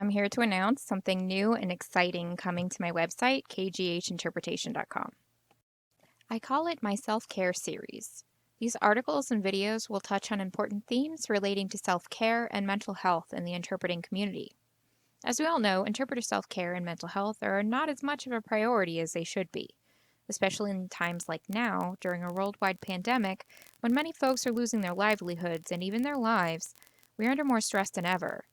I'm here to announce something new and exciting coming to my website, kghinterpretation.com. I call it my self-care series. These articles and videos will touch on important themes relating to self-care and mental health in the interpreting community. As we all know, interpreter self-care and mental health are not as much of a priority as they should be, especially in times like now, during a worldwide pandemic, when many folks are losing their livelihoods and even their lives. We are under more stress than ever.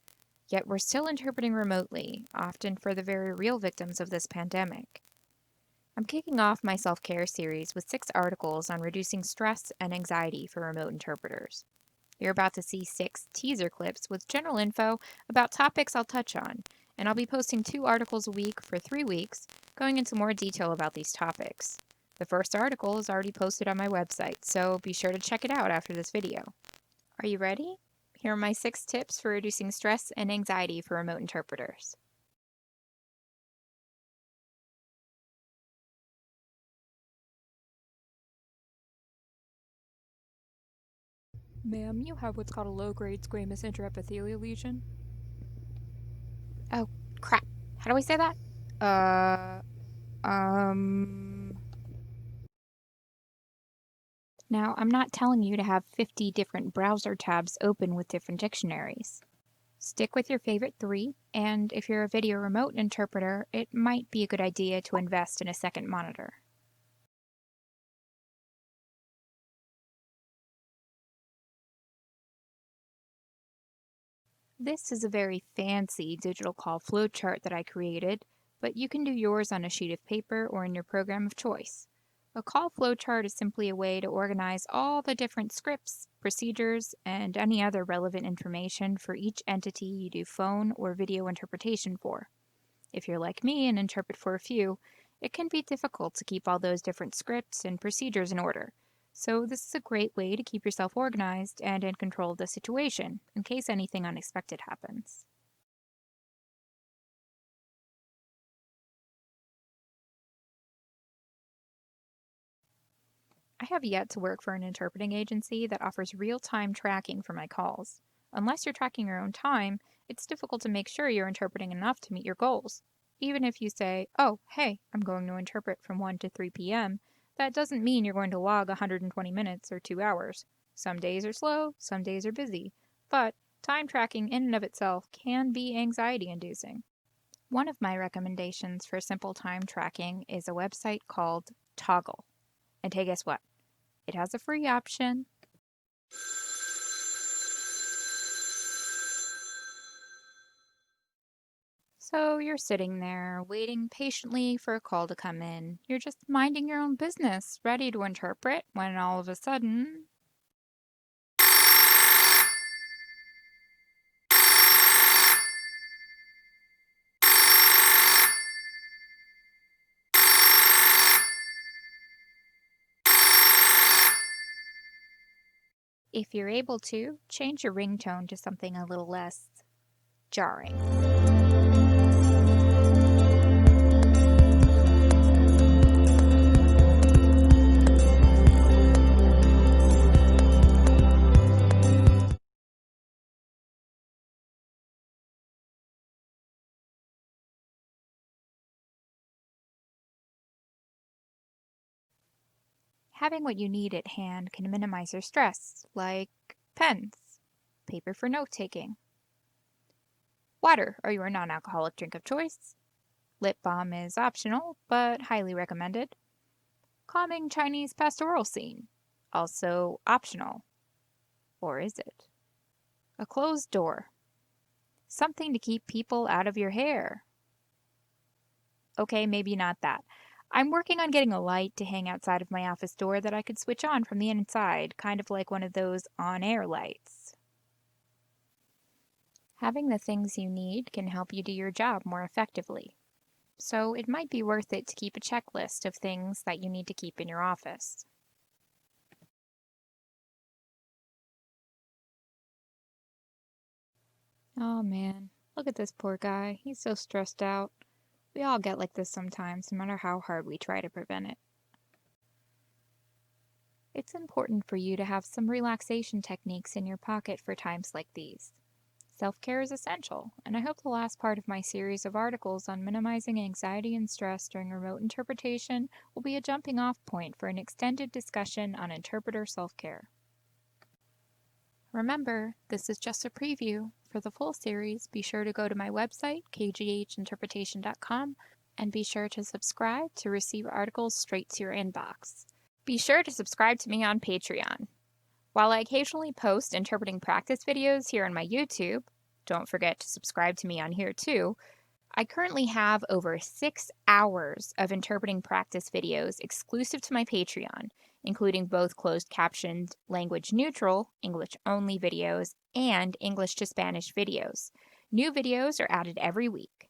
Yet we're still interpreting remotely, often for the very real victims of this pandemic. I'm kicking off my self-care series with 6 articles on reducing stress and anxiety for remote interpreters. You're about to see 6 teaser clips with general info about topics I'll touch on, and I'll be posting 2 articles a week for 3 weeks, going into more detail about these topics. The first article is already posted on my website, so be sure to check it out after this video. Are you ready? Here are my 6 tips for reducing stress and anxiety for remote interpreters. Ma'am, you have what's called a low-grade squamous intraepithelial lesion. Oh, crap. How do I say that? Now, I'm not telling you to have 50 different browser tabs open with different dictionaries. Stick with your favorite 3, and if you're a video remote interpreter, it might be a good idea to invest in a second monitor. This is a very fancy digital call flowchart that I created, but you can do yours on a sheet of paper or in your program of choice. A call flowchart is simply a way to organize all the different scripts, procedures, and any other relevant information for each entity you do phone or video interpretation for. If you're like me and interpret for a few, it can be difficult to keep all those different scripts and procedures in order. So this is a great way to keep yourself organized and in control of the situation, in case anything unexpected happens. I have yet to work for an interpreting agency that offers real-time tracking for my calls. Unless you're tracking your own time, it's difficult to make sure you're interpreting enough to meet your goals. Even if you say, oh, hey, I'm going to interpret from 1 to 3 p.m., that doesn't mean you're going to log 120 minutes or 2 hours. Some days are slow, some days are busy, but time tracking in and of itself can be anxiety-inducing. One of my recommendations for simple time tracking is a website called Toggle. And hey, guess what? It has a free option. So you're sitting there, waiting patiently for a call to come in. You're just minding your own business, ready to interpret, when all of a sudden... If you're able to, change your ringtone to something a little less jarring. Having what you need at hand can minimize your stress, like pens, paper for note-taking. Water are your non-alcoholic drink of choice. Lip balm is optional, but highly recommended. Calming Chinese pastoral scene, also optional. Or is it? A closed door. Something to keep people out of your hair. Okay, maybe not that. I'm working on getting a light to hang outside of my office door that I could switch on from the inside, kind of like one of those on-air lights. Having the things you need can help you do your job more effectively. So it might be worth it to keep a checklist of things that you need to keep in your office. Oh man, look at this poor guy. He's so stressed out. We all get like this sometimes, no matter how hard we try to prevent it. It's important for you to have some relaxation techniques in your pocket for times like these. Self-care is essential, and I hope the last part of my series of articles on minimizing anxiety and stress during remote interpretation will be a jumping-off point for an extended discussion on interpreter self-care. Remember, this is just a preview. For the full series, be sure to go to my website, kghinterpretation.com, and be sure to subscribe to receive articles straight to your inbox. Be sure to subscribe to me on Patreon. While I occasionally post interpreting practice videos here on my YouTube, don't forget to subscribe to me on here too, I currently have over 6 hours of interpreting practice videos exclusive to my Patreon, including both closed captioned language neutral, English only videos, and English to Spanish videos. New videos are added every week.